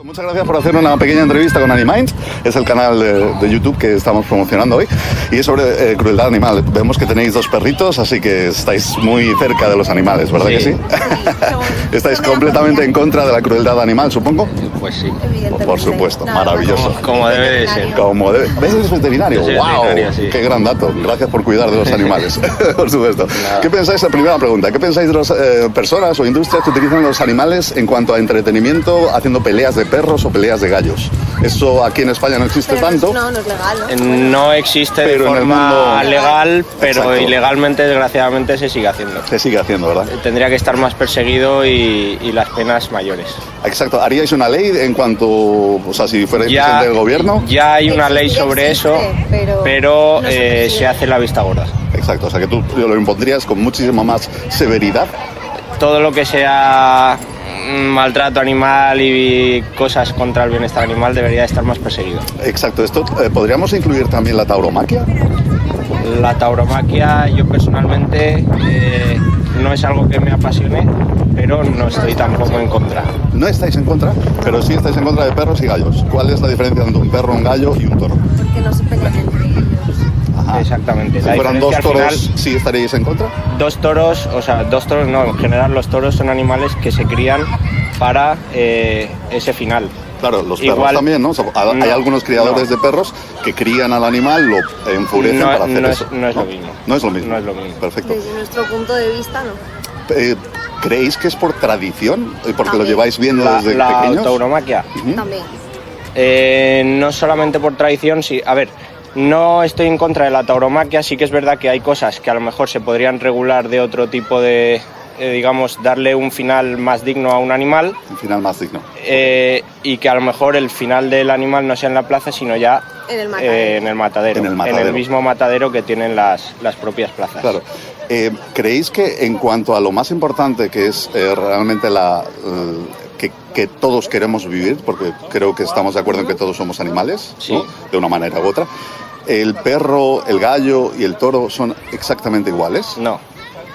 Muchas gracias por hacer una pequeña entrevista con Animinds. Es el canal de YouTube que estamos promocionando hoy y es sobre crueldad animal. Vemos que tenéis 2 perritos, así que estáis muy cerca de los animales, ¿verdad que sí? ¿Estáis completamente en contra de la crueldad animal, supongo? Pues sí. Por supuesto, maravilloso. Como debe de ser. Como debe. ¿Ves? ¿Eres veterinario? Yo soy ¡Wow! veterinario, sí. ¡Qué gran dato! Gracias por cuidar de los animales, por supuesto. Nada. ¿Qué pensáis? La primera pregunta. ¿Qué pensáis de las personas o industrias que utilizan los animales en cuanto a entretenimiento, haciendo peleas de perros o peleas de gallos? Eso aquí en España no existe tanto. No, no es legal, ¿no? No existe Pero de en el forma mundo- legal, pero Exacto. ilegalmente, desgraciadamente, se sigue haciendo. Se sigue haciendo, ¿verdad? Tendría que estar más perseguido y las penas mayores. Exacto. ¿Haríais una ley en cuanto, o sea, si fuerais presidente del gobierno? Ya hay una ley sobre eso, pero no se persigue. se hace la vista gorda. Exacto. O sea, que tú lo impondrías con muchísima más severidad. Todo lo que sea maltrato animal y cosas contra el bienestar animal debería estar más perseguido. Exacto. Esto podríamos incluir también la tauromaquia. La tauromaquia, yo personalmente, no es algo que me apasione, pero no estoy tampoco en contra. No estáis en contra, pero sí estáis en contra de perros y gallos. ¿Cuál es la diferencia entre un perro, un gallo y un toro? Porque no se pelean entre ellos. Ajá. Exactamente. Si La fueran diferencia 2 al toros, final, ¿sí estaríais en contra? 2 toros, o sea, 2 toros no, en general los toros son animales que se crían para ese final. Claro, los perros Igual- también, ¿no? O sea, hay No, algunos criadores no. de perros que crían al animal, lo enfurecen para hacer no eso. no es lo mismo. No es lo mismo. No es lo mismo. Perfecto. Desde nuestro punto de vista, no. ¿Creéis que es por tradición? ¿Y porque lo También. lleváis viendo desde La pequeños? tauromaquia, Ujú. También. no solamente por tradición, sí. A ver, no estoy en contra de la tauromaquia, sí que es verdad que hay cosas que a lo mejor se podrían regular de otro tipo de, digamos, darle un final más digno a un animal. Un final más digno. Y que a lo mejor el final del animal no sea en la plaza, sino ya En el matadero. en el matadero. En el matadero. mismo matadero que tienen las propias plazas. Claro. ¿Creéis que en cuanto a lo más importante que es realmente que todos queremos vivir, porque creo que estamos de acuerdo en que todos somos animales, Sí. ¿no? De una manera u otra, el perro, el gallo y el toro son exactamente iguales? No,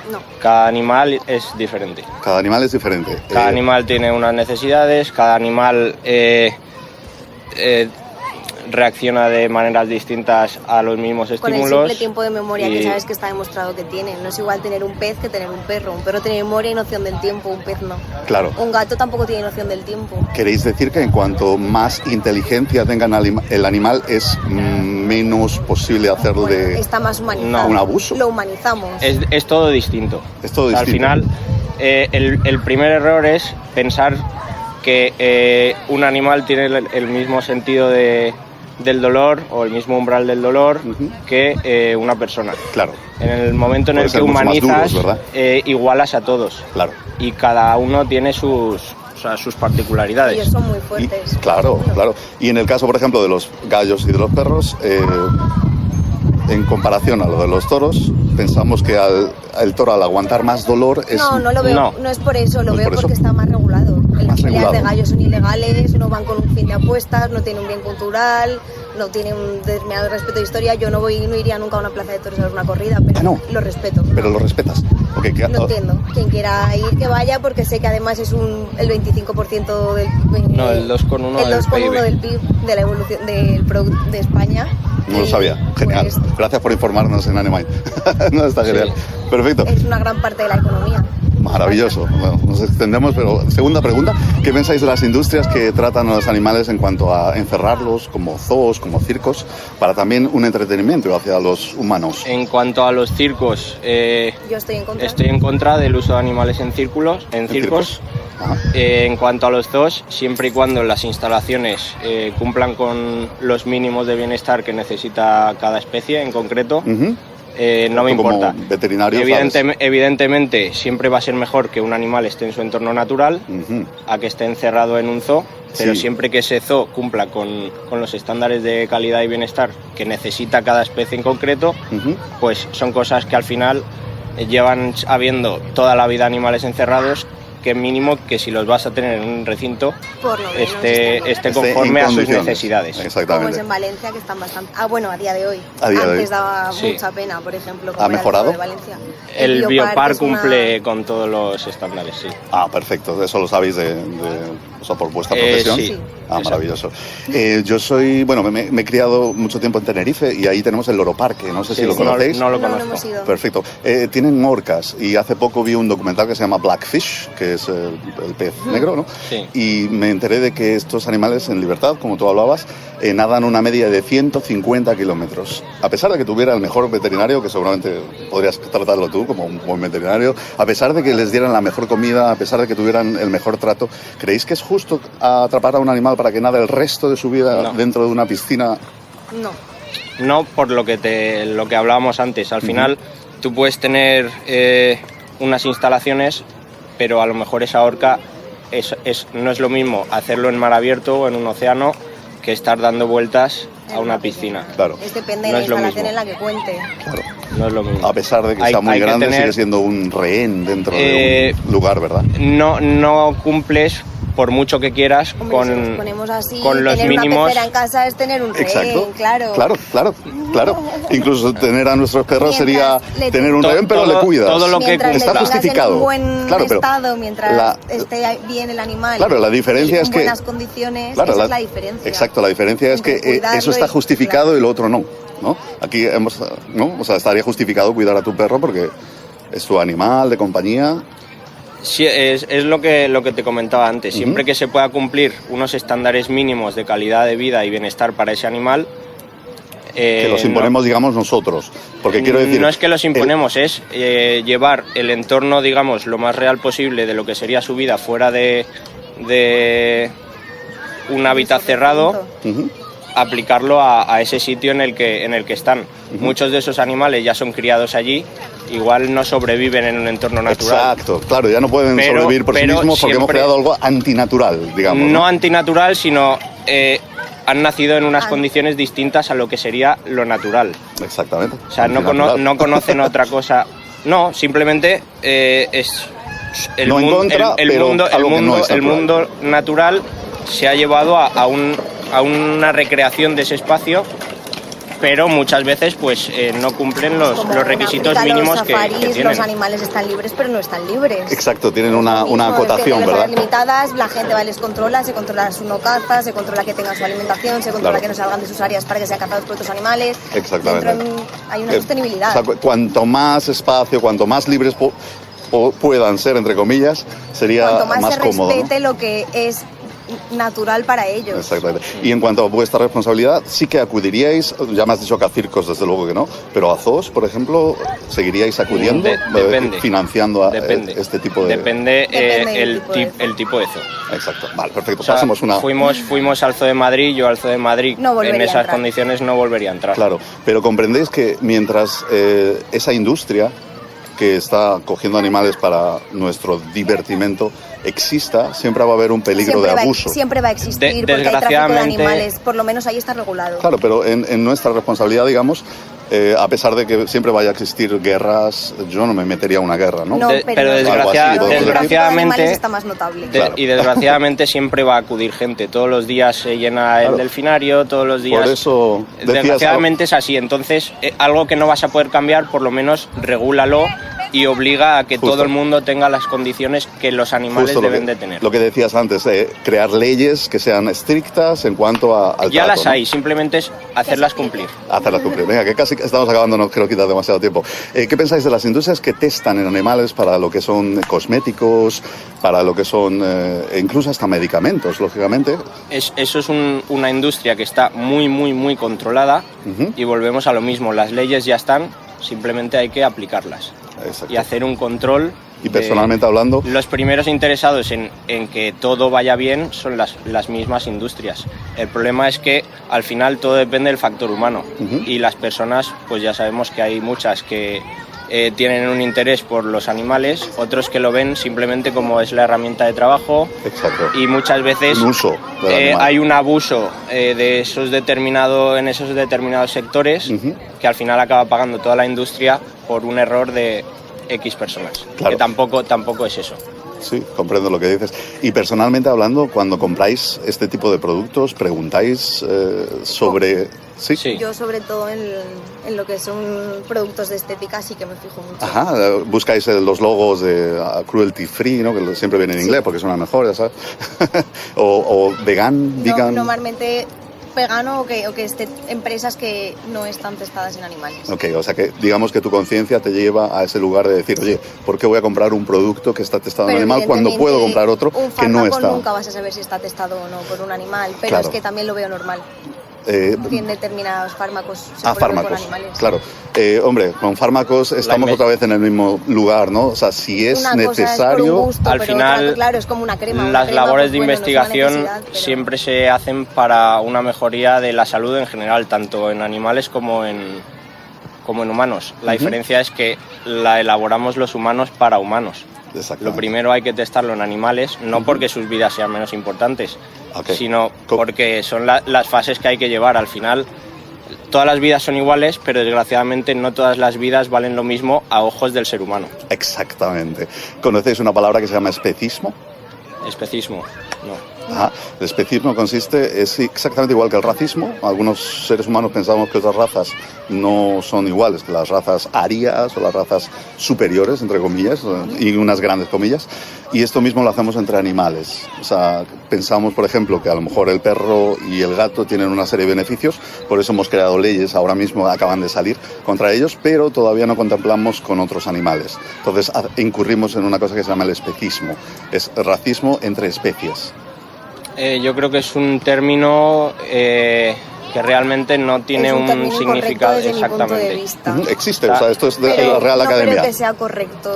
No. cada animal es diferente. Cada animal es diferente. Cada animal tiene unas necesidades, cada animal reacciona de maneras distintas a los mismos Con el estímulos. simple tiempo de memoria y- que sabes que está demostrado que tienen. No es igual tener un pez que tener un perro. Un perro tiene memoria y noción del tiempo, un pez no. Claro. Un gato tampoco tiene noción del tiempo. ¿Queréis decir que en cuanto más inteligencia tenga el animal es menos posible hacerle Está más humanizado. un abuso? Lo humanizamos. Es todo distinto. Es todo O sea, distinto. Al final, el primer error es pensar que un animal tiene el mismo sentido del dolor o el mismo umbral del dolor Ujú. que una persona. Claro, En el momento en Puede el que ser mucho más humanizas, duros, ¿verdad? igualas a todos claro. y cada uno tiene sus particularidades. Ellos son muy Y- fuertes. claro, claro. Y en el caso, por ejemplo, de los gallos y de los perros, en comparación a lo de los toros, pensamos que el toro al aguantar más dolor es... No, no lo veo. No. No es por eso, lo No es veo por eso. porque está más regulado. Más Las peleas regulado. de gallos son ilegales, no van con un fin de apuestas, no tienen un bien cultural, no tienen un determinado respeto de historia. Yo no iría nunca a una plaza de toros a ver una corrida, pero Ah, no. lo respeto. Pero lo respetas. Ok, Lo entiendo. Quien quiera ir, que vaya, porque sé que además es el 25% del... No, el 2,1 el del 2,1 PIB. del PIB de la evolución del producto de España. No lo Y, sabía. Genial. pues, Gracias por informarnos en Animal. No, está genial. Sí. Perfecto. es una gran parte de la economía. Maravilloso. Bueno, nos extendemos, pero segunda pregunta. ¿Qué pensáis de las industrias que tratan a los animales en cuanto a encerrarlos como zoos, como circos, para también un entretenimiento hacia los humanos? En cuanto a los circos, Yo estoy en contra. estoy en contra del uso de animales en circos. Ajá. En cuanto a los zoos, siempre y cuando las instalaciones cumplan con los mínimos de bienestar que necesita cada especie en concreto, Ujú. no me Tú como importa. veterinario, ¿sabes? Evidentemente, siempre va a ser mejor que un animal esté en su entorno natural Ujú. a que esté encerrado en un zoo, pero Sí. siempre que ese zoo cumpla con los estándares de calidad y bienestar que necesita cada especie en concreto, Ujú. pues son cosas que al final llevan habiendo toda la vida animales encerrados, que mínimo que si los vas a tener en un recinto Por lo menos esté Esté conforme en a sus condiciones. necesidades. Como es Exactamente. en Valencia, que están bastante... Ah, bueno, a día de hoy. A día de Antes hoy. daba Sí. mucha pena, por ejemplo. ¿Ha como era el mejorado? zoo de Valencia. El Biopar es una- cumple con todos los estándares, sí. Ah, perfecto. Eso lo sabéis o sea, por vuestra Sí. profesión. Sí. Ah, Exacto. maravilloso. Yo soy, bueno, me he criado mucho tiempo en Tenerife y ahí tenemos el Loro Parque, no sé si Sí, lo conocéis. No lo No, no conozco. hemos ido. Perfecto. Tienen orcas y hace poco vi un documental que se llama Blackfish, que es el pez negro, ¿no? Sí. Y me enteré de que estos animales en libertad, como tú hablabas, nadan una media de 150 kilómetros. A pesar de que tuviera el mejor veterinario, que seguramente podrías tratarlo tú como un buen veterinario, a pesar de que les dieran la mejor comida, a pesar de que tuvieran el mejor trato, ¿creéis que es justo atrapar a un animal para que nade el resto de su vida No. dentro de una piscina? No. No por lo que hablábamos antes. Al final tú puedes tener unas instalaciones, pero a lo mejor esa orca no es lo mismo hacerlo en mar abierto o en un océano que estar dando vueltas a una piscina. Claro. Es depende de No la es lo instalación mismo. en la que cuente. No es lo mismo. A pesar de que Hay- sea muy hay que grande, tener- sigue siendo un rehén dentro de un lugar, ¿verdad? No cumples por mucho que quieras Hombre, si nos con, ponemos así, con los tener mínimos. una pecera en casa es tener un rehén, Exacto. claro. Claro. Incluso tener a nuestros perros sería Mientras le- tener un To- rehén, pero todo- le cuidas. todo lo que Mientras le está tengas justificado. en un buen Claro, pero estado, mientras la- esté bien el animal. Claro, la diferencia y es en que- buenas condiciones, Claro, esa es la diferencia. Exacto, la diferencia es que Entre cuidarlo eso está y- justificado claro. y lo otro no, ¿no? Aquí ¿no? O sea, estaría justificado cuidar a tu perro porque es tu animal de compañía. Sí, es lo que te comentaba antes. Siempre que se pueda cumplir unos estándares mínimos de calidad de vida y bienestar para ese animal, Que los imponemos, digamos, nosotros. Porque quiero decir... no es que los imponemos, es llevar el entorno, digamos, lo más real posible de lo que sería su vida fuera de un hábitat cerrado, Ujú. aplicarlo a ese sitio en el que están. Muchos de esos animales ya son criados allí, igual no sobreviven en un entorno natural. Exacto, claro, ya no pueden Pero- sobrevivir por sí pero mismos porque hemos siempre- creado algo antinatural, digamos. No antinatural, sino han nacido en unas condiciones distintas a lo que sería lo natural. Exactamente. O sea, Antinatural. no conocen otra cosa. No, simplemente es el No en mundo, contra, pero algo que no es el natural. mundo natural se ha llevado a una recreación de ese espacio, pero muchas veces pues no cumplen los Como en requisitos África, mínimos los que safaris, tienen. los animales están libres, pero no están libres. Exacto, tienen una Lo mismo, acotación, tienen las ¿verdad? áreas limitadas, la gente va y les controla, se controla su no caza, se controla que tengan su alimentación, se controla Claro. que no salgan de sus áreas para que sean cazados por otros animales. Exactamente. Hay una Eh, sostenibilidad. o sea, cuanto más espacio, cuanto más libres puedan ser, entre comillas, sería Cuanto más se cómodo, ¿no? respete lo que es natural para ellos. Exactamente. Y en cuanto a vuestra responsabilidad, sí que acudiríais, ya me has dicho que a circos desde luego que no, pero a zoos, por ejemplo, ¿seguiríais acudiendo, Depende. financiando Depende. este tipo de...? Depende, Depende el tipo de zoo. Exacto. Vale, perfecto. O sea, Pasemos una... fuimos al Zoo de Madrid, yo al Zoo de Madrid No volvería en a esas entrar. condiciones no volvería a entrar. Claro, pero comprendéis que mientras esa industria que está cogiendo animales para nuestro divertimento exista, siempre va a haber un peligro de abuso. Siempre va a existir porque hay tráfico de Desgraciadamente- animales, por lo menos ahí está regulado. Claro, pero en nuestra responsabilidad, digamos, a pesar de que siempre vaya a existir guerras, yo no me metería a una guerra, ¿no? No, De- pero, pero no. Algo así, podemos decir. el tráfico de desgraciadamente- animales está más notable. Claro. Y desgraciadamente siempre va a acudir gente. Todos los días se llena el Claro. delfinario, todos los días... Por eso decías... Desgraciadamente es así. Entonces, algo que no vas a poder cambiar, por lo menos regúlalo y obliga a que Justo. todo el mundo tenga las condiciones que los animales justo deben de tener. lo que decías antes, crear leyes que sean estrictas en cuanto al Ya trato, las ¿no? hay, simplemente es hacerlas cumplir. Hacerlas cumplir. Venga, que casi estamos acabando, no quiero quitar demasiado tiempo. ¿Qué pensáis de las industrias que testan en animales para lo que son cosméticos, para lo que son incluso hasta medicamentos, lógicamente? Eso es una industria que está muy, muy, muy controlada. Ujú. Y volvemos a lo mismo, las leyes ya están, simplemente hay que aplicarlas Exacto. y hacer un control. Y personalmente hablando, Los primeros interesados en que todo vaya bien son las mismas industrias. El problema es que al final todo depende del factor humano. Ujú. Y las personas, pues ya sabemos que hay muchas que tienen un interés por los animales, otros que lo ven simplemente como es la herramienta de trabajo. exacto, Y muchas veces un uso del animal. hay un abuso en esos determinados sectores Ujú. que al final acaba pagando toda la industria por un error de X personas. Claro. Que tampoco es eso. Sí, comprendo lo que dices. Y personalmente hablando, cuando compráis este tipo de productos, ¿preguntáis sobre...? ¿Sí? Sí. Yo sobre todo en lo que son productos de estética sí que me fijo mucho. Ajá, buscáis los logos de cruelty free, ¿no? Que siempre viene en inglés porque suena mejor, ya sabes. o vegan, vegan. Normalmente vegano o que esté empresas que no están testadas en animales. Ok, o sea que digamos que tu conciencia te lleva a ese lugar de decir, oye, ¿por qué voy a comprar un producto que está testado en Pero animal cuando puedo comprar otro que no está? Nunca vas a saber si está testado o no por un animal, pero Claro. es que también lo veo normal. En determinados fármacos se prueban fármacos, con animales. claro. Hombre, con fármacos estamos otra vez en el mismo lugar, ¿no? O sea, si es Una cosa necesario... es por un gusto, al pero final, otra, claro, es como una crema. las crema, labores pues, de bueno, no es una investigación necesidad, pero- siempre se hacen para una mejoría de la salud en general, tanto en animales como en humanos. La diferencia es que la elaboramos los humanos para humanos. Lo primero hay que testarlo en animales, no porque sus vidas sean menos importantes, sino porque son las fases que hay que llevar. Al final, todas las vidas son iguales, pero desgraciadamente no todas las vidas valen lo mismo a ojos del ser humano. Exactamente. ¿Conocéis una palabra que se llama especismo? Especismo, no. Ajá. El especismo es exactamente igual que el racismo. Algunos seres humanos pensamos que otras razas no son iguales que las razas arias o las razas superiores, entre comillas, y unas grandes comillas. Y esto mismo lo hacemos entre animales. O sea, pensamos, por ejemplo, que a lo mejor el perro y el gato tienen una serie de beneficios, por eso hemos creado leyes, ahora mismo acaban de salir contra ellos, pero todavía no contemplamos con otros animales. Entonces incurrimos en una cosa que se llama el especismo. Es racismo entre especies. Yo creo que es un término que realmente no tiene es un un término significado correcto desde mi punto de exactamente. vista. Existe, o sea, esto es de la Real no Academia. creo que sea correcto.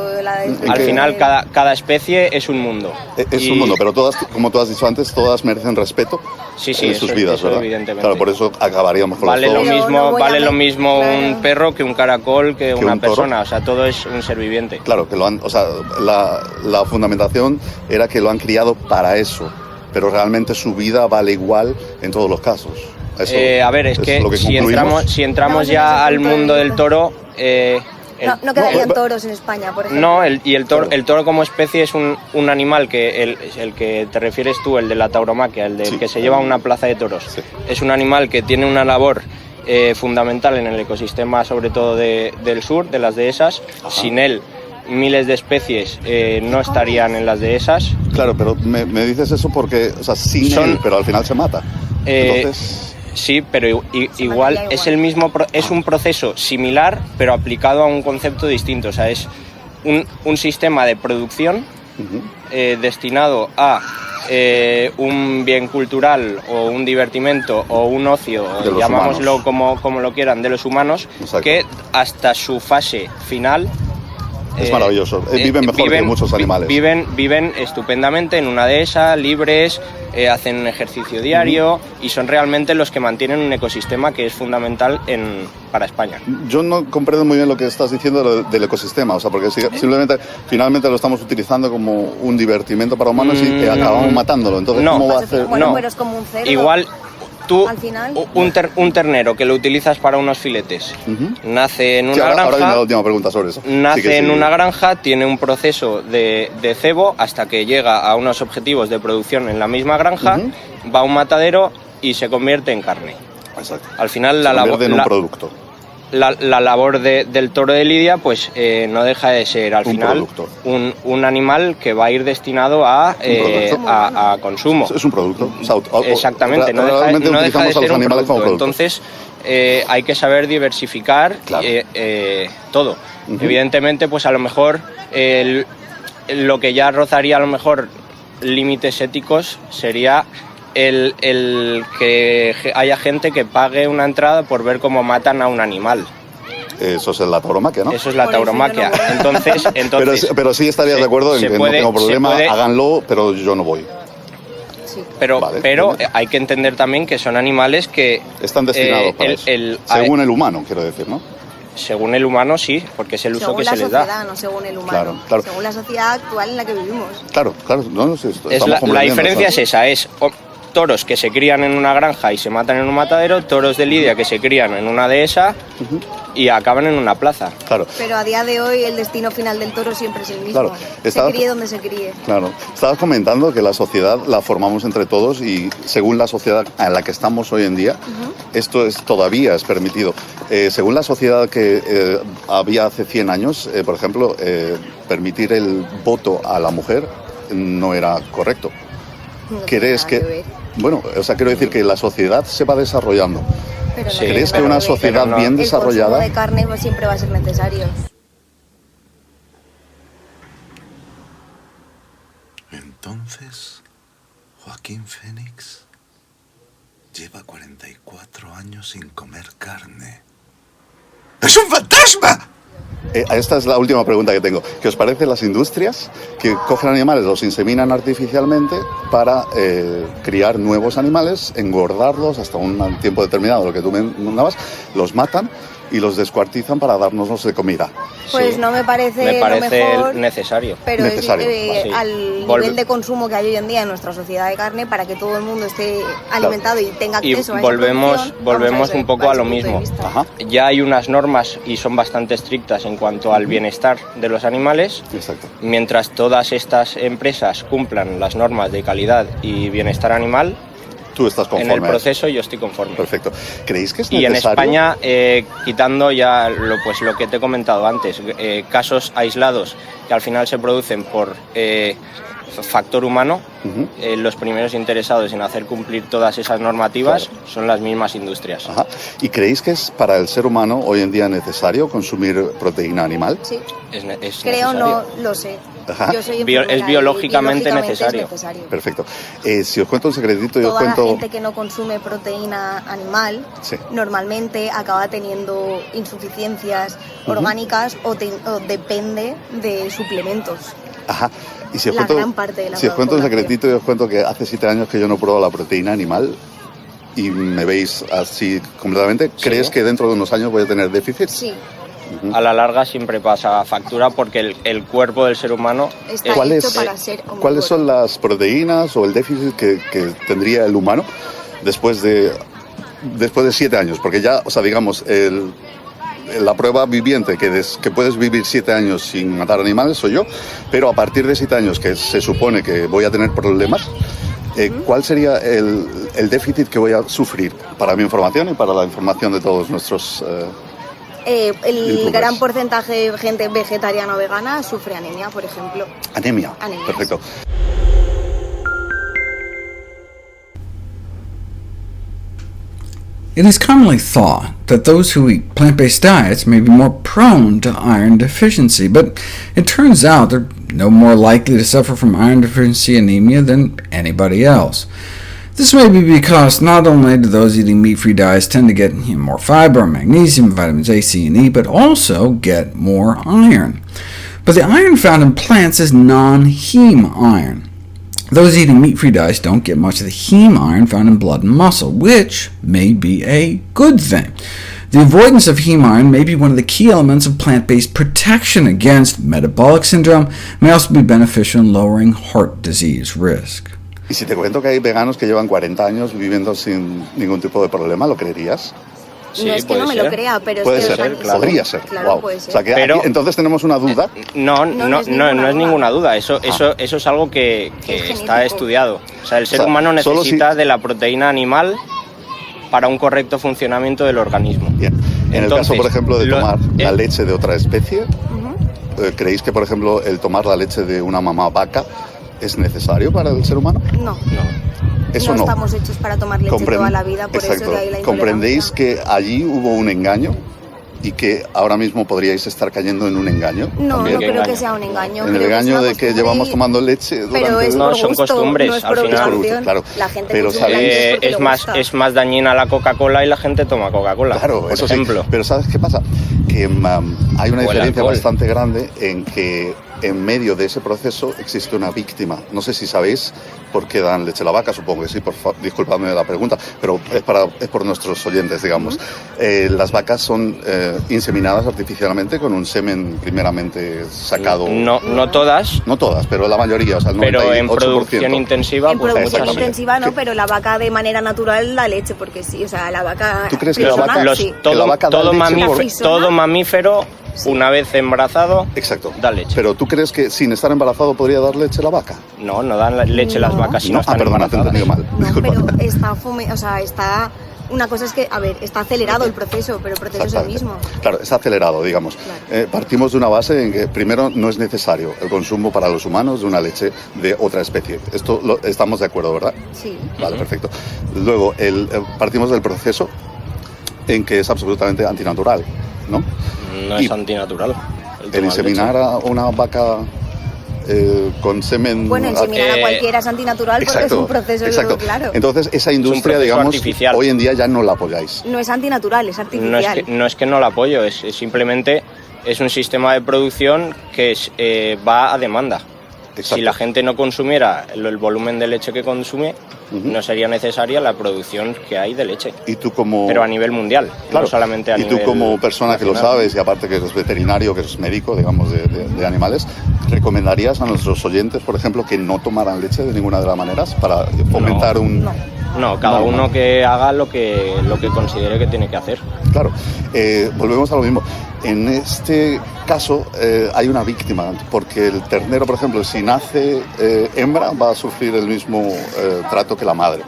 Al final, cada especie es un mundo. Es un mundo, pero todas, como tú has dicho antes, todas merecen respeto Sí, en sus vidas, eso ¿verdad? evidentemente. Claro, por eso acabaríamos con Vale los lo dos. Pero mismo, no voy a vale lo ver- mismo claro. un perro que un caracol que una un toro. persona. O sea, todo es un ser viviente. Claro, que o sea, la fundamentación era que lo han criado para eso, pero realmente su vida vale igual en todos los casos. Eso, A ver, es que lo que si concluimos. entramos Estamos en ya ese al punto de mundo del vista. toro... No quedarían No, toros en España, por ejemplo. No, el Claro. toro como especie es un animal que el que te refieres tú, el de la tauromaquia, el del Sí. que se lleva a una plaza de toros. Sí. Es un animal que tiene una labor fundamental en el ecosistema, sobre todo del sur, de las dehesas. Ajá. Sin él, miles de especies no estarían en las dehesas. Claro, pero me dices eso porque, o sea, sin Son- él, pero al final se mata. Entonces, Sí, pero igual mataría es igual. el mismo, es un proceso similar, pero aplicado a un concepto distinto. O sea, es un sistema de producción ujú, destinado a un bien cultural o un divertimento o un ocio, De los llamámoslo humanos. como lo quieran, de los humanos, Exacto. que hasta su fase final es maravilloso. Viven mejor que muchos animales. Viven estupendamente en una dehesa, libres, hacen un ejercicio diario y son realmente los que mantienen un ecosistema que es fundamental para España. Yo no comprendo muy bien lo que estás diciendo del ecosistema, o sea, porque simplemente finalmente lo estamos utilizando como un divertimento para humanos y acabamos matándolo. Entonces, no. ¿cómo va a hacer? Bueno, No. pero es como un cerdo. Igual tú, Al final- un ternero que lo utilizas para unos filetes, Ujú. nace en Sí, una ahora viene la granja, última pregunta sobre eso. nace Sí que en sí. una granja, tiene un proceso de cebo hasta que llega a unos objetivos de producción en la misma granja, va a un matadero y se convierte en carne. Exacto. Al final Se la labor, convierte en un producto. la labor del toro de Lidia pues no deja de ser al Un final producto. un animal que va a ir destinado a producto. consumo. Es un producto. O sea, Exactamente, no deja realmente de utilizamos a los ser un animales como producto. productos. Entonces hay que saber diversificar Claro. todo. Ujú. Evidentemente, pues a lo mejor lo que ya rozaría a lo mejor límites éticos sería el que haya gente que pague una entrada por ver cómo matan a un animal. Eso es la tauromaquia, ¿no? Eso es la Por eso yo tauromaquia. no voy. Entonces, pero sí estarías de acuerdo en se que puede- no tengo se problema, puede- háganlo, pero yo no voy. Sí. pero Vale, pero vale. hay que entender también que son animales que Están destinados para eso. Según el humano, quiero decir, ¿no? según el humano sí, porque es el uso Según que la se les sociedad, da. no según el humano. Claro, claro. Según la sociedad actual en la que vivimos. Claro, no sé, Es estamos la comprendiendo, diferencia o sea, es esa, toros que se crían en una granja y se matan en un matadero, toros de lidia que se crían en una dehesa y acaban en una plaza. Claro. Pero a día de hoy el destino final del toro siempre es el mismo. Claro, Se críe donde se críe. Claro. Estabas comentando que la sociedad la formamos entre todos y según la sociedad en la que estamos hoy en día, esto todavía es permitido. Según la sociedad que había hace 100 años, por ejemplo, permitir el voto a la mujer no era correcto. No ¿Crees tiene nada que...? ver. Bueno, o sea, quiero decir que la sociedad se va desarrollando. Pero no Sí, tiene ¿Crees que nada una ver. sociedad Pero no. bien El desarrollada... consumo de carne pues, siempre va a ser necesario. Entonces, Joaquín Phoenix lleva 44 años sin comer carne. ¡Es un fantasma! Esta es la última pregunta que tengo. ¿Qué os parece las industrias que cogen animales, los inseminan artificialmente para criar nuevos animales, engordarlos hasta un tiempo determinado, lo que tú mencionabas, los matan y los descuartizan para darnos de comida? Pues Sí. no me parece, Me parece lo mejor, necesario. pero Necesario. Sí. al Vol- nivel de consumo que hay hoy en día en nuestra sociedad de carne, para que todo el mundo esté alimentado y tenga Y acceso a esa volvemos producción, un poco a lo ese punto de mismo. vista. Ajá, Ya hay unas normas y son bastante estrictas en cuanto al bienestar de los animales. exacto. Mientras todas estas empresas cumplan las normas de calidad y bienestar animal, Tú estás en conforme. el proceso yo estoy conforme. Perfecto. ¿Creéis que es Y en necesario? España, quitando ya lo que te he comentado antes, casos aislados que al final se producen por factor humano, Ujú. los primeros interesados en hacer cumplir todas esas normativas son las mismas industrias. Ajá. ¿Y creéis que es para el ser humano hoy en día necesario consumir proteína animal? Sí, Es creo, necesario. no lo sé. Ajá. Yo soy Bio- enfermera es biológicamente y necesario. es necesario. Perfecto. Si os cuento un secretito, yo os Toda la cuento... gente que no consume proteína animal Sí. normalmente acaba teniendo insuficiencias orgánicas o depende de suplementos. Ajá. Y si os La cuento, gran parte de la si os cuento un población. secretito, yo os cuento que hace 7 años que yo no pruebo la proteína animal y me veis así completamente. ¿Crees que dentro de unos años voy a tener déficit? Sí, A la larga siempre pasa factura porque el cuerpo del ser humano está ¿Cuáles- hecho para ser omnívoro. ¿Cuáles son las proteínas o el déficit que tendría el humano después de 7 años? Porque ya, o sea, digamos, la prueba viviente que puedes vivir 7 años sin matar animales soy yo, pero a partir de 7 años que se supone que voy a tener problemas, ¿cuál sería el déficit que voy a sufrir para mi información y para la información de todos nuestros... El youtubers? gran porcentaje de gente vegetariana o vegana sufre anemia, por ejemplo. Anemia. Anemia, Perfecto. It is commonly thought that those who eat plant-based diets may be more prone to iron deficiency, but it turns out they're no more likely to suffer from iron deficiency anemia than anybody else. This may be because not only do those eating meat-free diets tend to get more fiber, magnesium, vitamins A, C, and E, but also get more iron. But the iron found in plants is non-heme iron. Those eating meat-free diets don't get much of the heme iron found in blood and muscle, which may be a good thing. The avoidance of heme iron may be one of the key elements of plant-based protection against metabolic syndrome, may also be beneficial in lowering heart disease risk. Y si te cuento que hay veganos que llevan 40 años viviendo sin ningún tipo de problema, ¿lo creerías? Sí, no es que puede no me ser. lo crea, pero Puede es que ser, claro. podría ser. Claro, Wow. puede O ser. sea que Pero- aquí, entonces tenemos una duda. No No es ninguna es duda. ninguna duda. Eso es algo que Es está genético. estudiado. O sea, el ser O sea, humano solo necesita si- de la proteína animal para un correcto funcionamiento del organismo. Bien. En el caso, Entonces, por ejemplo, de lo- tomar la eh, leche de otra especie, ¿creéis que, por ejemplo, el tomar la leche de una mamá vaca es necesario para el ser humano? No, No. Eso no no. estamos hechos para tomar leche toda la vida, por Exacto. eso de ahí la ¿Comprendéis intolerancia. que allí hubo un engaño y que ahora mismo podríais estar cayendo en un engaño? No, también? no creo engaño. que sea un engaño. En el creo que es engaño una de que costumbre llevamos y- tomando leche durante... Pero es No, por son gusto, costumbres, no es al por final. obligación. Claro. La gente Pero consume sabéis- leche porque le gusta. Es más dañina la Coca-Cola y la gente toma Coca-Cola. Claro, por eso ejemplo. sí. Pero ¿sabes qué pasa? Que hay una O el diferencia alcohol. bastante grande en que en medio de ese proceso existe una víctima. No sé si sabéis por qué dan leche a la vaca, supongo que sí, disculpadme la pregunta, pero es por nuestros oyentes, digamos. Las vacas son inseminadas artificialmente con un semen primeramente sacado. No todas. No todas, pero la mayoría, o sea, el 98%. Pero en producción intensiva, en pues producción muchas. intensiva no, pero la vaca de manera natural da leche, porque sí, o sea, la vaca... ¿Tú crees que la vaca, sí. Todo mamífero, sí, una vez embarazado, exacto, da leche. Pero ¿tú crees que sin estar embarazado podría dar leche la vaca? No dan leche las vacas si no están perdona, te he entendido mal. No, Disculpa. pero está... Una cosa es que, a ver, está acelerado el proceso, pero el proceso es el mismo. Claro, está acelerado, digamos. Claro. Partimos de una base en que, primero, no es necesario el consumo para los humanos de una leche de otra especie. Esto estamos de acuerdo, ¿verdad? Sí. Vale, perfecto. Luego, partimos del proceso en que es absolutamente antinatural, ¿no? No es antinatural. El inseminar a una vaca con semen... Bueno, inseminar a cualquiera es antinatural, exacto, porque es un proceso, exacto. Claro. Entonces, esa industria, digamos, artificial. Hoy en día ya no la apoyáis. No es antinatural, es artificial. No es que no la apoyo, es simplemente es un sistema de producción que va a demanda. Exacto. Si la gente no consumiera el volumen de leche que consume, no sería necesaria la producción que hay de leche. Y tú como... Pero a nivel mundial, claro, no solamente a nivel Y tú como persona nacional, que lo sabes, y aparte que eres veterinario, que eres médico, digamos, de animales, ¿recomendarías a nuestros oyentes, por ejemplo, que no tomaran leche de ninguna de las maneras para fomentar No, cada uno que haga lo que considere que tiene que hacer. Claro, volvemos a lo mismo. En este caso hay una víctima, porque el ternero, por ejemplo, si nace hembra, va a sufrir el mismo trato que la madre.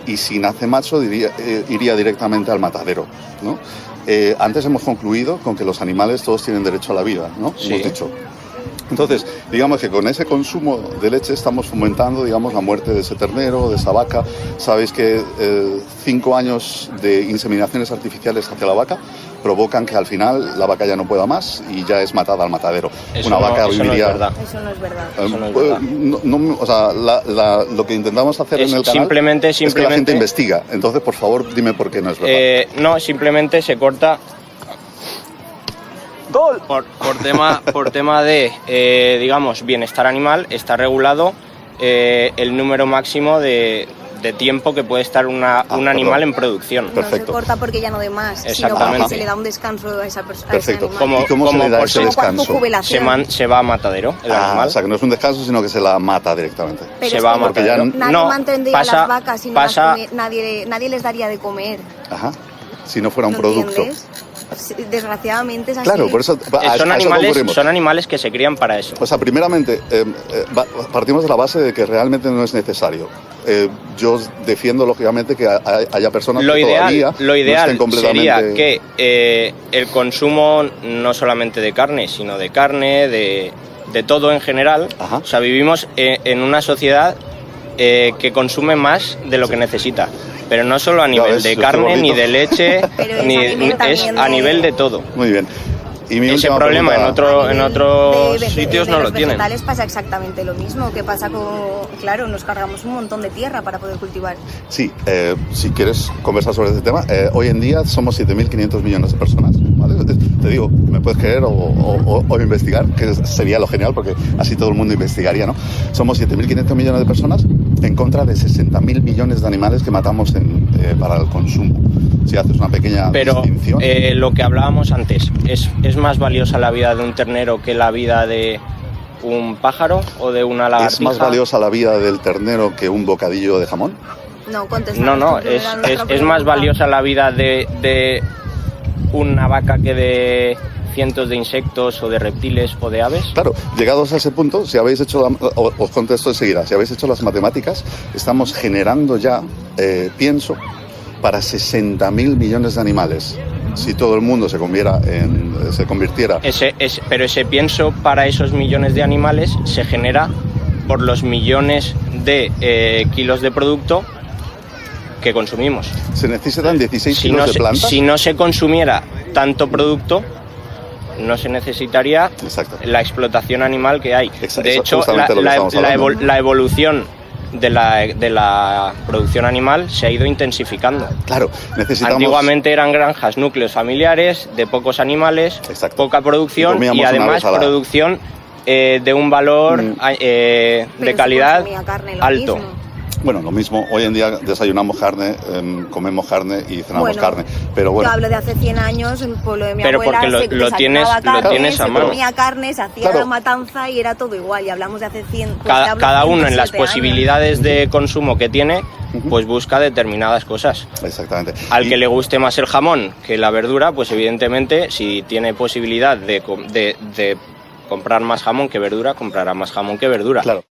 Y si nace macho, iría directamente al matadero, ¿no? Antes hemos concluido con que los animales todos tienen derecho a la vida, ¿no? Sí. Hemos dicho. Entonces, digamos que con ese consumo de leche estamos fomentando, digamos, la muerte de ese ternero, de esa vaca. Sabéis que 5 años de inseminaciones artificiales hacia la vaca provocan que al final la vaca ya no pueda más y ya es matada al matadero. Una vaca viviría... Eso no es verdad. Eso no es verdad. O sea, lo que intentamos hacer en el canal simplemente es que la gente investiga. Entonces, por favor, dime por qué no es verdad. No, simplemente se corta... ¡Gol! Por tema de, digamos, bienestar animal, está regulado el número máximo de tiempo que puede estar un animal en producción. Perfecto. No se corta porque ya no dé más, sino Exactamente. porque se le da un descanso a esa persona. Perfecto. ¿Y cómo se le da ese descanso? Se va a matadero el animal. O sea, que no es un descanso, sino que se la mata directamente. Pero se es va a que matadero. Nadie mantendría las vacas y no nadie les daría de comer. Ajá. Si no fuera un ¿No producto. entiendes? Desgraciadamente es así. Claro, por eso son animales que se crían para eso. O sea, primeramente, partimos de la base de que realmente no es necesario. Yo defiendo, lógicamente, que haya personas que todavía lo ideal no estén completamente... sería que el consumo no solamente de carne, sino de carne, de todo en general. Ajá. O sea, vivimos en una sociedad que consume más de lo que necesita. Pero no solo a nivel de carne, ni de leche, es a nivel de todo. Muy bien. Y mi ese última problema pregunta... en otros sitios no lo tienen. En los vegetales pasa exactamente lo mismo. ¿Qué pasa con...? Claro, nos cargamos un montón de tierra para poder cultivar. Sí, si quieres conversar sobre este tema, hoy en día somos 7.500 millones de personas, ¿vale? Te digo, me puedes creer o investigar, que sería lo genial, porque así todo el mundo investigaría, ¿no? Somos 7.500 millones de personas en contra de 60.000 millones de animales que matamos para el consumo. Si haces una pequeña distinción... lo que hablábamos antes, ¿es más valiosa la vida de un ternero que la vida de un pájaro o de una lagartija? ¿Es más valiosa la vida del ternero que un bocadillo de jamón? No, es más valiosa la vida de una vaca que de cientos de insectos o de reptiles o de aves. Claro, llegados a ese punto, si habéis hecho os contesto enseguida, si habéis hecho las matemáticas, estamos generando ya pienso para 60.000 millones de animales. Si todo el mundo se convirtiera pero ese pienso para esos millones de animales se genera por los millones de kilos de producto que consumimos. Se necesitan 16 kilos de plantas. Si no se consumiera tanto producto, no se necesitaría la explotación animal que hay. De hecho, la evolución de la producción animal se ha ido intensificando. Claro, necesitamos... Antiguamente eran granjas, núcleos familiares, de pocos animales, poca producción y además producción de un valor de calidad alto. Bueno, lo mismo, hoy en día desayunamos carne, comemos carne y cenamos Bueno, carne, pero bueno. Yo hablo de hace 100 años, en el pueblo de mi Pero abuela porque lo se desayunaba tienes a se mano. comía carne, se hacía Claro. la matanza y era todo igual, y hablamos de hace 100 pues, te hablo Cada uno en las 107 años. posibilidades de consumo que tiene, pues busca determinadas cosas. Exactamente. Al Y- que le guste más el jamón que la verdura, pues evidentemente si tiene posibilidad de comprar más jamón que verdura, comprará más jamón que verdura. Claro.